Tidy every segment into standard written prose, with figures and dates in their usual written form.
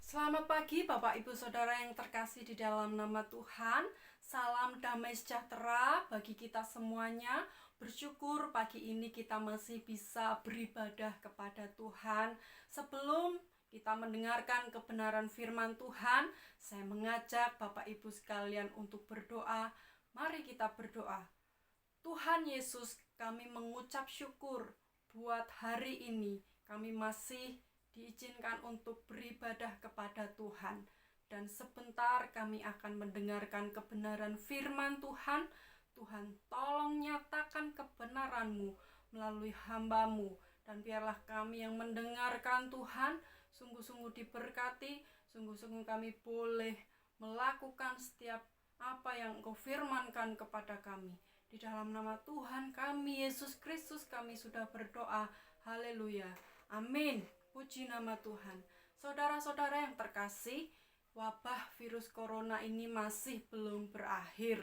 Selamat pagi Bapak Ibu Saudara yang terkasih di dalam nama Tuhan. Salam damai sejahtera bagi kita semuanya. Bersyukur pagi ini kita masih bisa beribadah kepada Tuhan. Sebelum kita mendengarkan kebenaran firman Tuhan, saya mengajak Bapak Ibu sekalian untuk berdoa. Mari kita berdoa. Tuhan Yesus, kami mengucap syukur buat hari ini. Kami masih diizinkan untuk beribadah kepada Tuhan. Dan sebentar kami akan mendengarkan kebenaran firman Tuhan. Tuhan, tolong nyatakan kebenaran-Mu melalui hamba-Mu. Dan biarlah kami yang mendengarkan Tuhan sungguh-sungguh diberkati. Sungguh-sungguh kami boleh melakukan setiap apa yang Engkau firmankan kepada kami. Di dalam nama Tuhan kami Yesus Kristus kami sudah berdoa. Haleluya. Amin. Puji nama Tuhan. Saudara-saudara yang terkasih, wabah virus corona ini masih belum berakhir.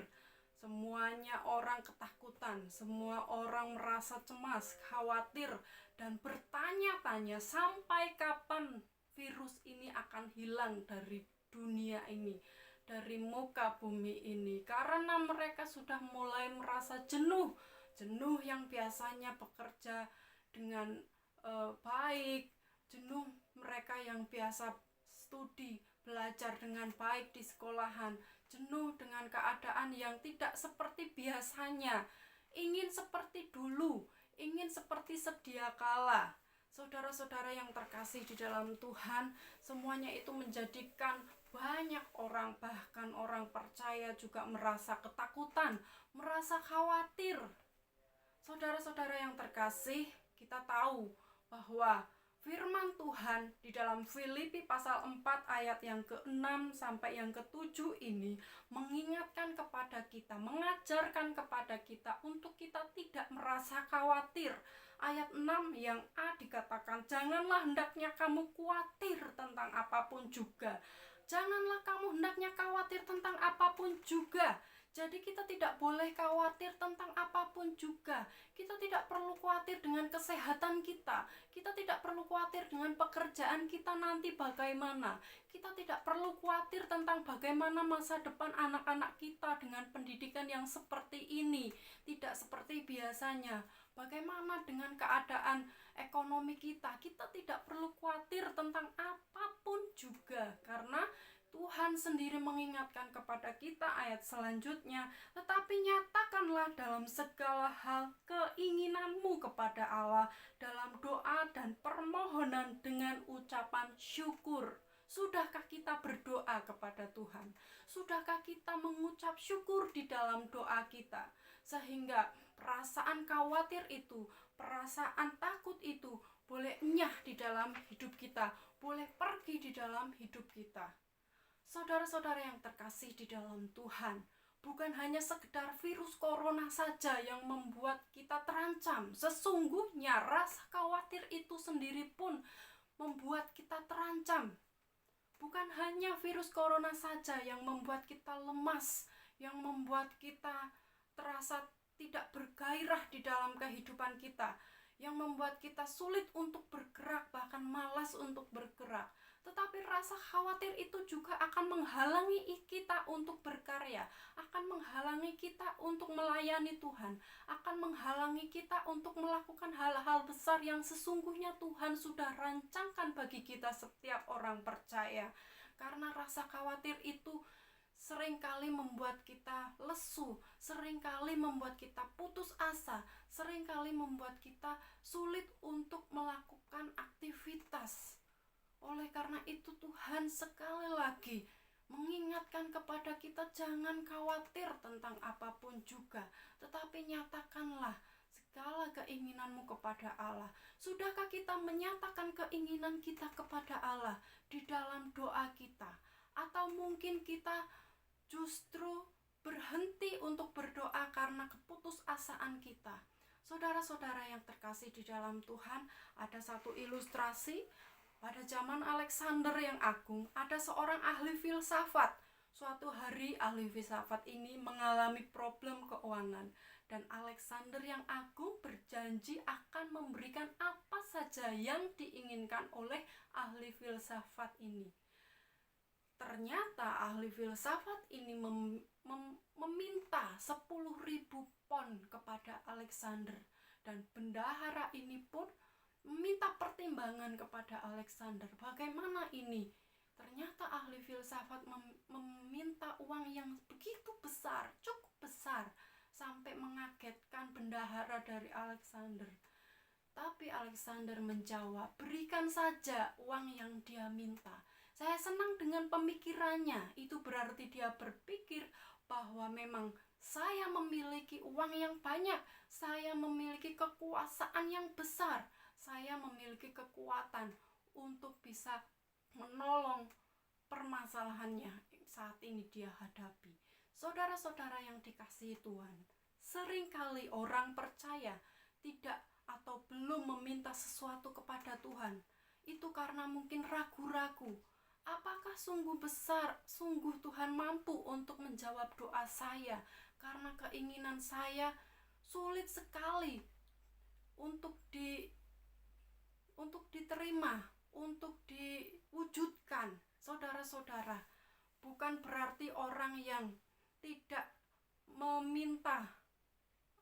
Semuanya orang ketakutan, semua orang merasa cemas, khawatir, dan bertanya-tanya sampai kapan virus ini akan hilang dari dunia ini, dari muka bumi ini. Karena mereka sudah mulai merasa jenuh yang biasanya bekerja dengan baik, jenuh mereka yang biasa studi, belajar dengan baik di sekolahan, jenuh dengan keadaan yang tidak seperti biasanya, ingin seperti dulu, ingin seperti sedia kala. Saudara-saudara yang terkasih di dalam Tuhan, semuanya itu menjadikan banyak orang, bahkan orang percaya juga merasa ketakutan, merasa khawatir. Saudara-saudara yang terkasih, kita tahu bahwa firman Tuhan di dalam Filipi pasal 4 ayat yang ke-6 sampai yang ke-7 ini mengingatkan kepada kita, mengajarkan kepada kita untuk kita tidak merasa khawatir. Ayat 6 yang A dikatakan, janganlah hendaknya kamu khawatir tentang apapun juga. Janganlah kamu hendaknya khawatir tentang apapun juga. Jadi kita tidak boleh khawatir tentang apapun juga. Kita tidak perlu khawatir dengan kesehatan kita. Kita tidak perlu khawatir dengan pekerjaan kita nanti bagaimana. Kita tidak perlu khawatir tentang bagaimana masa depan anak-anak kita dengan pendidikan yang seperti ini. Tidak seperti biasanya. Bagaimana dengan keadaan ekonomi kita? Kita tidak perlu khawatir tentang apapun juga. Karena Tuhan sendiri mengingatkan kepada kita ayat selanjutnya, tetapi nyatakanlah dalam segala hal keinginanmu kepada Allah dalam doa dan permohonan dengan ucapan syukur. Sudahkah kita berdoa kepada Tuhan? Sudahkah kita mengucap syukur di dalam doa kita? Sehingga perasaan khawatir itu, perasaan takut itu boleh enyah di dalam hidup kita, boleh pergi di dalam hidup kita. Saudara-saudara yang terkasih di dalam Tuhan, bukan hanya sekedar virus corona saja yang membuat kita terancam. Sesungguhnya rasa khawatir itu sendiri pun membuat kita terancam. Bukan hanya virus corona saja yang membuat kita lemas, yang membuat kita terasa tidak bergairah di dalam kehidupan kita, yang membuat kita sulit untuk bergerak, bahkan malas untuk bergerak. Tetapi rasa khawatir itu juga akan menghalangi kita untuk berkarya, akan menghalangi kita untuk melayani Tuhan, akan menghalangi kita untuk melakukan hal-hal besar yang sesungguhnya Tuhan sudah rancangkan bagi kita setiap orang percaya. Karena rasa khawatir itu seringkali membuat kita lesu, seringkali membuat kita putus asa, seringkali membuat kita sulit untuk melakukan aktivitas. Oleh karena itu Tuhan sekali lagi mengingatkan kepada kita, jangan khawatir tentang apapun juga, tetapi nyatakanlah segala keinginanmu kepada Allah. Sudahkah kita menyatakan keinginan kita kepada Allah di dalam doa kita? Atau mungkin kita justru berhenti untuk berdoa karena keputusasaan kita? Saudara-saudara yang terkasih di dalam Tuhan, ada satu ilustrasi. Pada zaman Alexander yang Agung, ada seorang ahli filsafat. Suatu hari ahli filsafat ini mengalami problem keuangan, dan Alexander yang Agung berjanji akan memberikan apa saja yang diinginkan oleh ahli filsafat ini. Ternyata ahli filsafat ini meminta 10.000 pon kepada Alexander, dan bendahara ini pun meminta pertimbangan kepada Alexander. Bagaimana ini? Ternyata ahli filsafat meminta uang yang begitu besar, cukup besar, sampai mengagetkan bendahara dari Alexander. Tapi Alexander menjawab, berikan saja uang yang dia minta. Saya senang dengan pemikirannya. Itu berarti dia berpikir bahwa memang saya memiliki uang yang banyak, saya memiliki kekuasaan yang besar, saya memiliki kekuatan untuk bisa menolong permasalahannya saat ini dia hadapi. Saudara-saudara yang dikasihi Tuhan, seringkali orang percaya tidak atau belum meminta sesuatu kepada Tuhan itu karena mungkin ragu-ragu. Apakah sungguh besar, sungguh Tuhan mampu untuk menjawab doa saya? Karena keinginan saya sulit sekali untuk diterima, untuk diwujudkan. Saudara-saudara, bukan berarti orang yang tidak meminta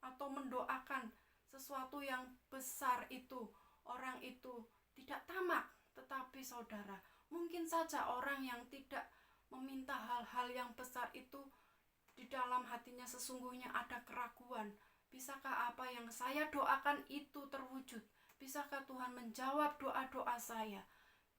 atau mendoakan sesuatu yang besar itu, orang itu tidak tamak. Tetapi saudara, mungkin saja orang yang tidak meminta hal-hal yang besar itu di dalam hatinya sesungguhnya ada keraguan. Bisakah apa yang saya doakan itu terwujud? Bisakah Tuhan menjawab doa-doa saya?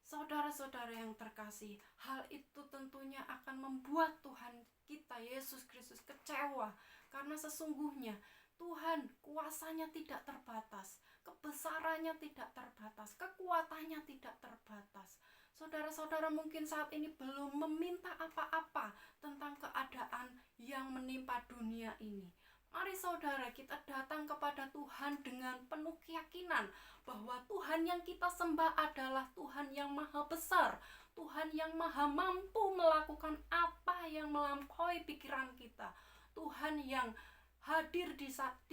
Saudara-saudara yang terkasih, hal itu tentunya akan membuat Tuhan kita Yesus Kristus kecewa, karena sesungguhnya Tuhan kuasanya tidak terbatas, kebesarannya tidak terbatas, kekuatannya tidak terbatas. Saudara-saudara mungkin saat ini belum meminta apa-apa tentang keadaan yang menimpa dunia ini. Mari saudara, kita datang kepada Tuhan dengan penuh keyakinan bahwa Tuhan yang kita sembah adalah Tuhan yang maha besar, Tuhan yang maha mampu melakukan apa yang melampaui pikiran kita, Tuhan yang hadir di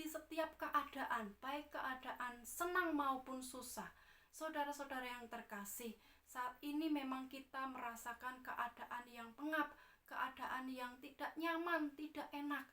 setiap keadaan, baik keadaan senang maupun susah. Saudara-saudara yang terkasih, saat ini memang kita merasakan keadaan yang pengap, keadaan yang tidak nyaman, tidak enak.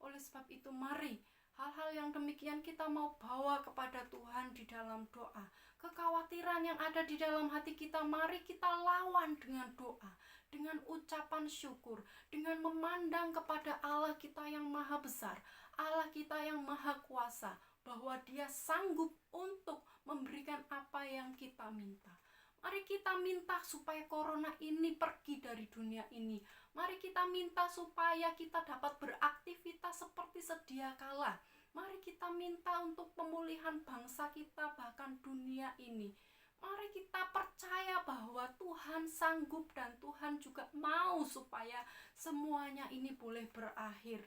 Oleh sebab itu mari hal-hal yang demikian kita mau bawa kepada Tuhan di dalam doa. Kekhawatiran yang ada di dalam hati kita mari kita lawan dengan doa, dengan ucapan syukur, dengan memandang kepada Allah kita yang maha besar, Allah kita yang maha kuasa, bahwa Dia sanggup untuk memberikan apa yang kita minta. Mari kita minta supaya corona ini pergi dari dunia ini. Mari kita minta supaya kita dapat beraktivitas seperti sedia kala. Mari kita minta untuk pemulihan bangsa kita, bahkan dunia ini. Mari kita percaya bahwa Tuhan sanggup dan Tuhan juga mau supaya semuanya ini boleh berakhir.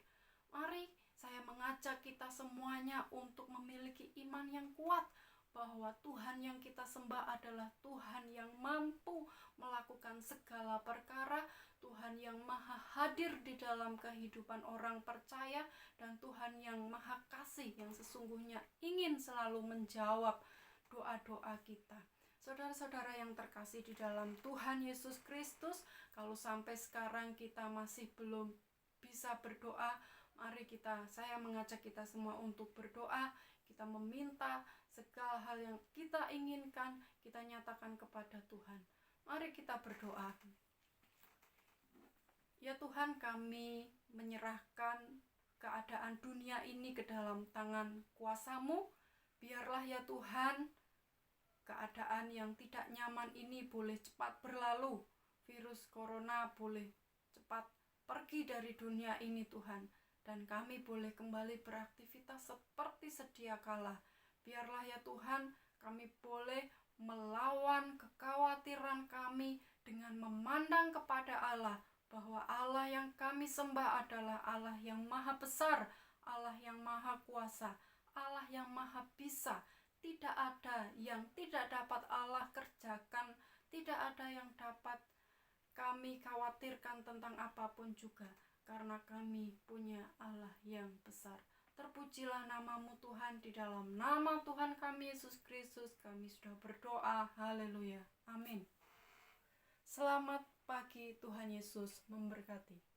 Mari saya mengajak kita semuanya untuk memiliki iman yang kuat, bahwa Tuhan yang kita sembah adalah Tuhan yang mampu melakukan segala perkara, Tuhan yang maha hadir di dalam kehidupan orang percaya, dan Tuhan yang maha kasih yang sesungguhnya ingin selalu menjawab doa-doa kita. Saudara-saudara yang terkasih di dalam Tuhan Yesus Kristus, kalau sampai sekarang kita masih belum bisa berdoa, mari saya mengajak kita semua untuk berdoa. Kita meminta segala hal yang kita inginkan, kita nyatakan kepada Tuhan. Mari kita berdoa. Ya Tuhan, kami menyerahkan keadaan dunia ini ke dalam tangan kuasa-Mu. Biarlah ya Tuhan, keadaan yang tidak nyaman ini boleh cepat berlalu. Virus corona boleh cepat pergi dari dunia ini Tuhan. Dan kami boleh kembali beraktivitas seperti sedia kala. Biarlah ya Tuhan, kami boleh melawan kekhawatiran kami dengan memandang kepada Allah, bahwa Allah yang kami sembah adalah Allah yang maha besar, Allah yang maha kuasa, Allah yang maha bisa. Tidak ada yang tidak dapat Allah kerjakan, tidak ada yang dapat kami khawatirkan tentang apapun juga, karena kami punya Allah yang besar. Terpujilah nama-Mu Tuhan, di dalam nama Tuhan kami Yesus Kristus kami sudah berdoa. Haleluya. Amin. Selamat pagi. Tuhan Yesus memberkati.